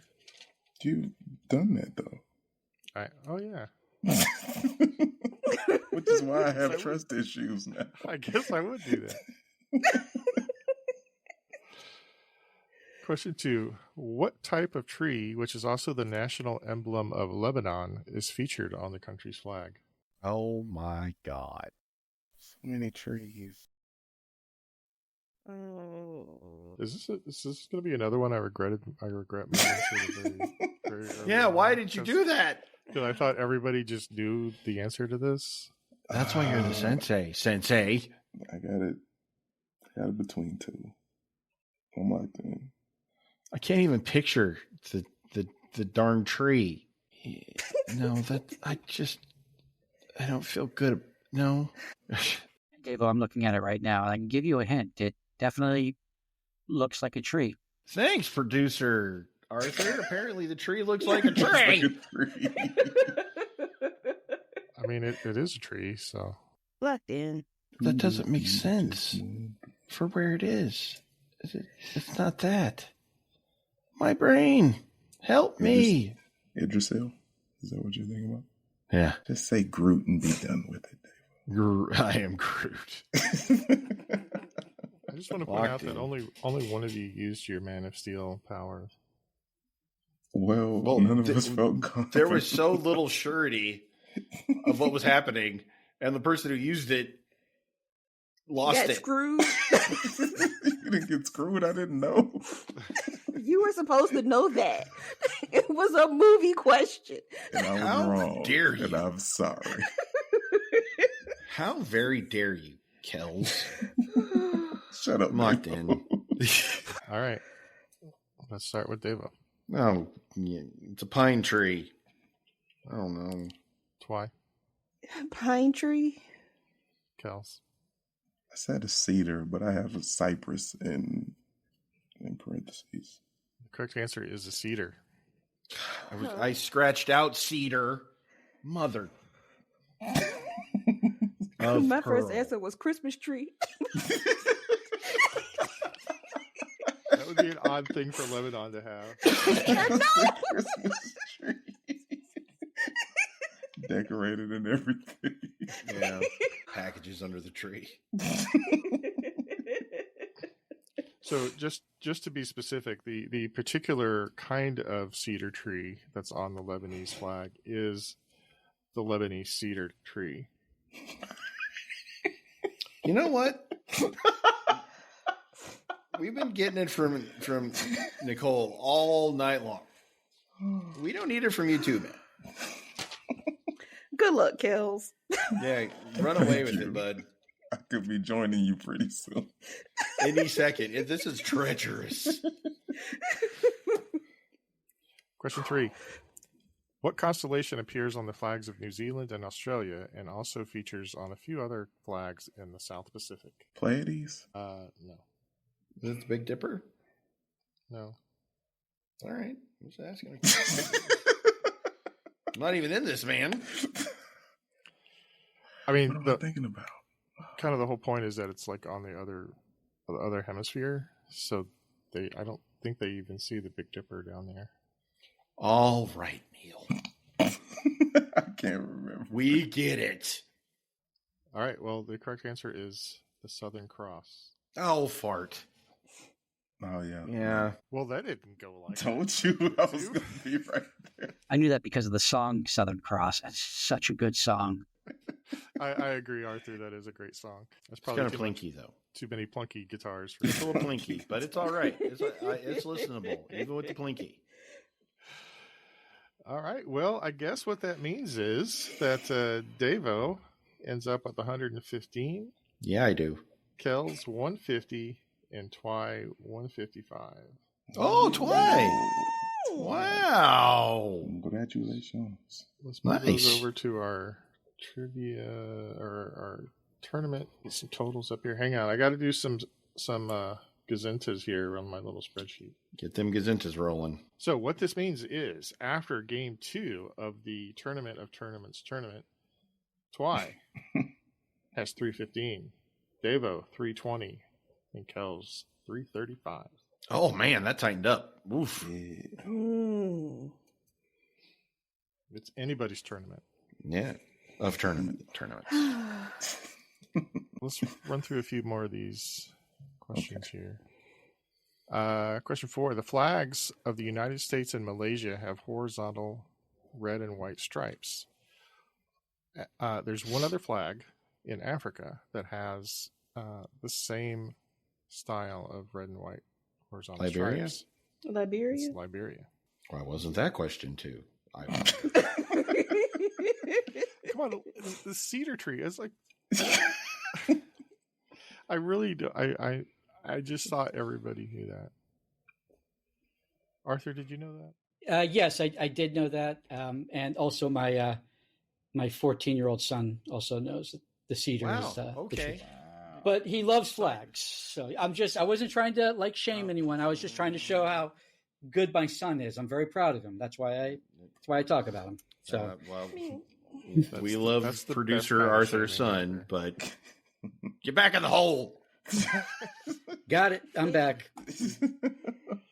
You've done that, though. Oh, yeah. Which is why I have trust issues now. I guess I would do that. Question 2. What type of tree, which is also the national emblem of Lebanon, is featured on the country's flag? Oh my God. So many trees. Is this going to be another one I regret my answer very early Yeah, on? why did you do that? Because I thought everybody just knew the answer to this. That's why you're the sensei. Sensei. I got it between 2. I'm locked in. I can't even picture the darn tree. No, I don't feel good. No. Dave, I'm looking at it right now. I can give you a hint. It definitely looks like a tree. Thanks, producer Arthur. Apparently the tree looks like a tree. I mean, it is a tree, so. Locked in. That doesn't make sense for where it is. It's not that. My brain. Help me. Idrisil? Is that what you're thinking about? Yeah. Just say Groot and be done with it, Dave. I am Groot. I just want to point out that only one of you used your Man of Steel powers. Well, none of us felt confident. There was so little surety of what was happening, and the person who used it lost it. Screwed. You didn't get screwed. I didn't know. You were supposed to know that. It was a movie question. And I was wrong. Dare you? And I'm sorry. How very dare you, Kells? Shut up, Locked Davo. in. All right. Let's start with Devo. Oh, yeah, it's a pine tree. I don't know. Twy. Pine tree? Kels. I said a cedar, but I have a cypress in parentheses. The correct answer is a cedar. I scratched out cedar. Mother. My first answer was Christmas tree. That would be an odd thing for Lebanon to have. Christmas tree. Decorated and everything. Yeah. Packages under the tree. So just to be specific, the particular kind of cedar tree that's on the Lebanese flag is the Lebanese cedar tree. You know what? We've been getting it from Nicole all night long. We don't need it from you too, man. Good luck, Kells. Yeah, run away with it, bud. I could be joining you pretty soon. Any second. This is treacherous. Question 3. What constellation appears on the flags of New Zealand and Australia and also features on a few other flags in the South Pacific? Pleiades? No. Is it the Big Dipper? No. All right. I'm just asking. I'm not even in this, man. I mean, what am I thinking about? Kind of the whole point is that it's like on the other hemisphere. So I don't think they even see the Big Dipper down there. All right, Neil. I can't remember. We get it. All right. Well, the correct answer is the Southern Cross. Oh, fart. Oh, yeah. Yeah. Well, that didn't go like Told you I was going to be right there. I knew that because of the song Southern Cross. It's such a good song. I agree, Arthur. That is a great song. That's It's probably kind of plinky, though. too many plunky guitars. It's a little plinky, but it's all right. It's listenable, even with the plinky. All right. Well, I guess what that means is that Davo ends up with 115. Yeah, I do. Kel's 150 and Twy 155. Oh, Twy! Wow! Congratulations. Let's move those over to our trivia or our tournament. Get some totals up here. Hang on, I got to do some gazintas here on my little spreadsheet. Get them gazintas rolling. So what this means is after game 2 of the Tournament of Tournaments tournament, Twy has 315, Davo 320, and Kel's 335. Oh man, that tightened up. Oof. Mm. It's anybody's tournament. Yeah, of tournaments. Let's run through a few more of these questions here. Question 4. The flags of the United States and Malaysia have horizontal red and white stripes. There's one other flag in Africa that has the same style of red and white horizontal Liberia? stripes. Liberia? It's Liberia. Why wasn't that question too? Come on, the cedar tree. It's like I really do. I just thought everybody knew that. Arthur, did you know that? Yes, I did know that, and also my 14-year-old son also knows that the cedar is the tree. But he loves flags, so I wasn't trying to shame anyone. I was just trying to show how good my son is. I'm very proud of him. That's why I talk about him. So we love producer Arthur's son, but get back in the hole. Got it. I'm back.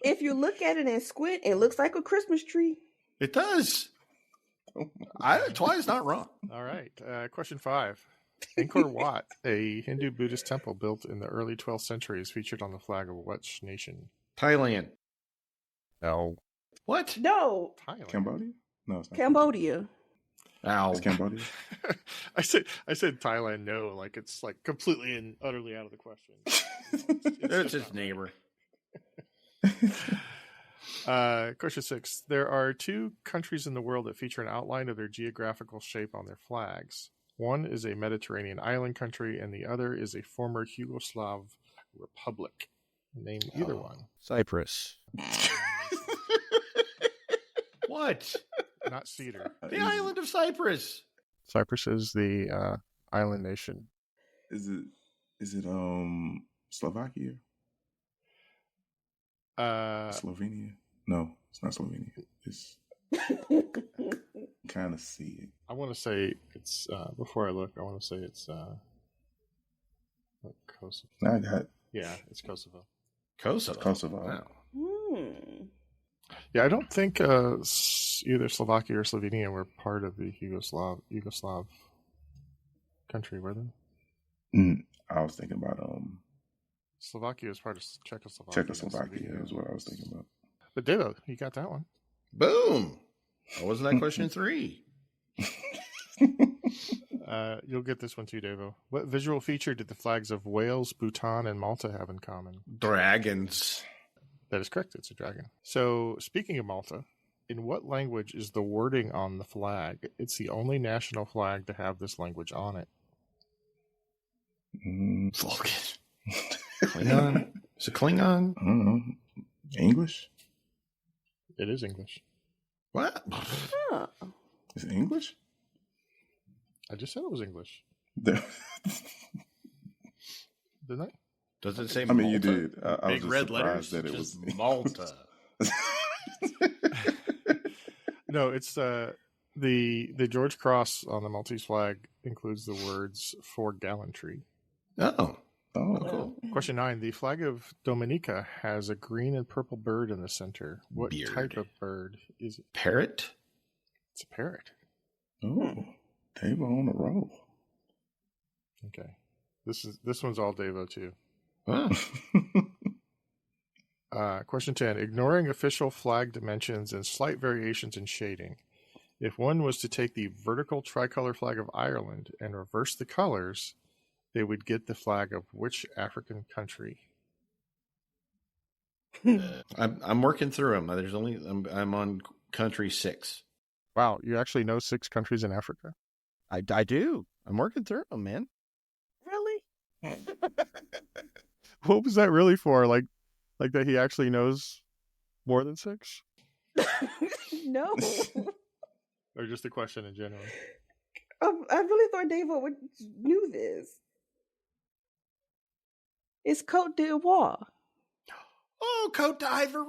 If you look at it and squint, it looks like a Christmas tree. It does. Twy's not wrong. All right. Question 5. Angkor Wat, a Hindu Buddhist temple built in the early 12th century, is featured on the flag of which nation? Thailand. No. What? No. Thailand. Cambodia? No, it's not. Cambodia. Ow. It's Cambodia. I said Thailand. No, like it's like completely and utterly out of the question. It's his neighbor. Question 6. There are 2 countries in the world that feature an outline of their geographical shape on their flags. One is a Mediterranean island country, and the other is a former Yugoslav republic. Name either one. Cyprus. What? Not cedar. The island of Cyprus. Cyprus is the island nation. Is it Slovakia? Slovenia? No, it's not Slovenia. It's kind of see it. I want to say it's before I look. I want to say it's like Kosovo. I got. Yeah, it's Kosovo. Kosovo. Wow. Yeah, I don't think either Slovakia or Slovenia were part of the Yugoslav country, were they? I was thinking about Slovakia is part of Czechoslovakia. Czechoslovakia is what I was thinking about. But Davo, you got that one. Boom. Wasn't that question 3? You'll get this one too, Davo. What visual feature did the flags of Wales, Bhutan, and Malta have in common? Dragons. That is correct. It's a dragon. So, speaking of Malta, in what language is the wording on the flag? It's the only national flag to have this language on it. Vulcan. Klingon? Is it Klingon? I don't know. English? It is English. What? Is it English? I just said it was English. Didn't I? Does it say I mean, Malta? you did. I Big was red just letters? that it Just was Malta. No, it's the George Cross on the Maltese flag includes the words "for gallantry." Oh. Oh, cool. Question 9. The flag of Dominica has a green and purple bird in the center. What type of bird is it? Parrot? It's a parrot. Oh, Davo on the roll. Okay. This one's all Davo too. Oh. Question 10. Ignoring official flag dimensions and slight variations in shading, if one was to take the vertical tricolor flag of Ireland and reverse the colors, they would get the flag of which African country? I'm working through them. I'm on country 6. Wow, you actually know 6 countries in Africa? I do. I'm working through them, man. Really? What was that really for? Like that he actually knows more than 6? No. Or just a question in general? I really thought Davo knew this. It's Cote d'Ivoire. Oh, Cote d'Ivoire!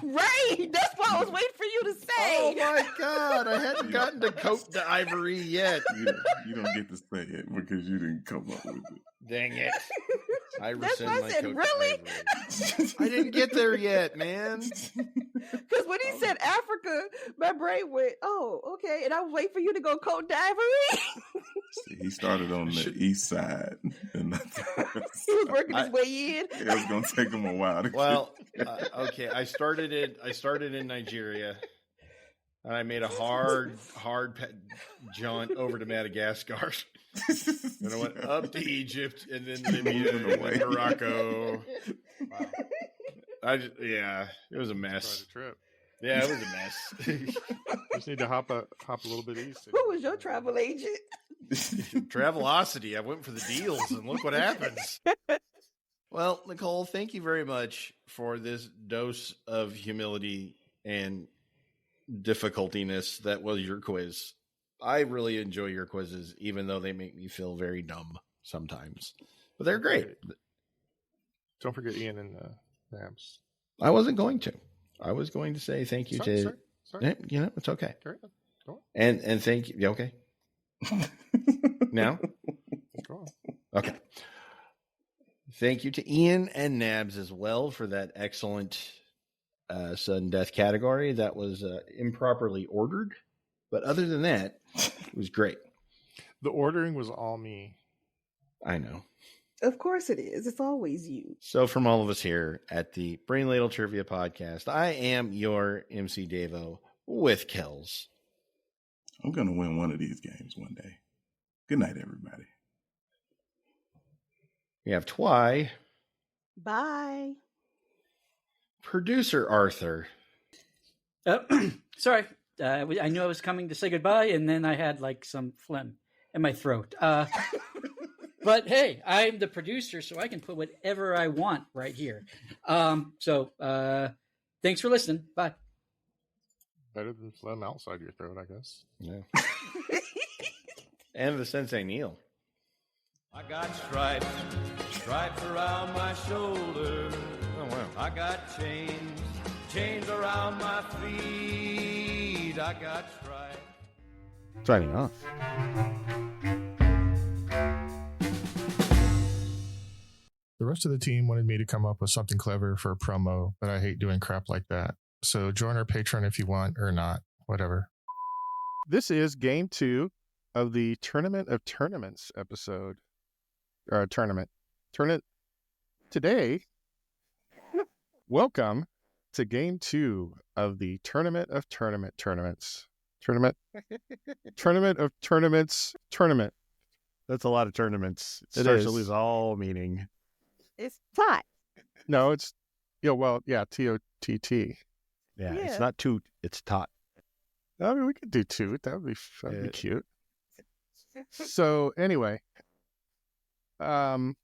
Right! That's what I was waiting for you to say. Oh my God! I hadn't gotten to Cote d'Ivoire yet. You don't get to say it because you didn't come up with it. Dang it! I That's rescind why I my said, Cote really? d'Ivoire. I didn't get there yet, man. Because when he said Africa, my brain went, oh, okay. And I was waiting for you to go Cote d'Ivoire. See, he started on the east side. And He was working his way in. It was going to take him a while to okay. I started in Nigeria. And I made a hard jaunt over to Madagascar. And I went up to Egypt and then Libya and then Morocco. Wow. It was a mess. Trip. Yeah, it was a mess. Just need to hop a little bit east. Who was your travel agent? Travelocity. I went for the deals, and look what happens. Well, Nicole, thank you very much for this dose of humility and difficultiness that was your quiz. I really enjoy your quizzes, even though they make me feel very dumb sometimes. But they're great. Don't forget Ian and Nabs. I wasn't going to. I was going to say thank you Sorry. You know, it's okay. Go on. And thank you. Yeah, okay. Now? Go on. Okay. Thank you to Ian and Nabs as well for that excellent sudden death category. That was improperly ordered. But other than that, it was great. The ordering was all me. I know. Of course it is. It's always you. So from all of us here at the Brain Ladle Trivia Podcast, I am your MC Davo with Kells. I'm going to win one of these games one day. Good night, everybody. We have Twy. Bye. Producer Arthur. Sorry. I knew I was coming to say goodbye, and then I had like some phlegm in my throat. But hey, I'm the producer, so I can put whatever I want right here. So thanks for listening. Bye. Better than phlegm outside your throat, I guess. Yeah. And the Sensei Neil. I got stripes around my shoulder. Oh, wow. I got chains around my feet. I got stripes. Signing off. The rest of the team wanted me to come up with something clever for a promo, but I hate doing crap like that. So join our Patreon if you want or not, whatever. This is game 2 of the Tournament of Tournaments episode. Tournament. Today, welcome to game 2 of the Tournament of Tournaments. Tournament of Tournaments. That's a lot of tournaments. It is. starts to lose all meaning. It's ToTT. No, it's ToTT. Yeah, it's not toot, it's tot. I mean, we could do toot. That'd be cute. So anyway, let's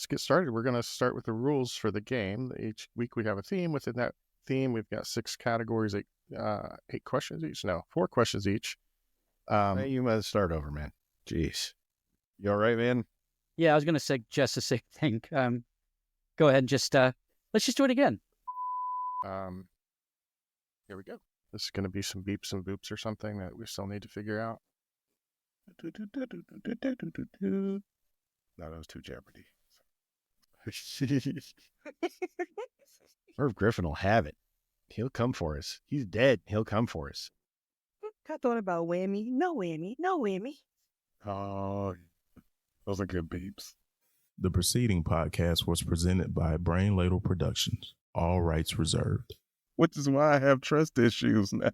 get started. We're going to start with the rules for the game. Each week we have a theme. Within that theme, we've got 6 categories, 8 questions each. No, 4 questions each. Hey, you must start over, man. Jeez. You all right, man? Yeah, I was going to suggest the same thing. Go ahead and just, let's just do it again. Here we go. This is going to be some beeps and boops or something that we still need to figure out. No, that was too Jeopardy. Merv Griffin will have it. He'll come for us. He's dead. He'll come for us. I thought about whammy. No whammy. No whammy. Oh, those are good beeps. The preceding podcast was presented by Brain Ladle Productions. All rights reserved. Which is why I have trust issues now.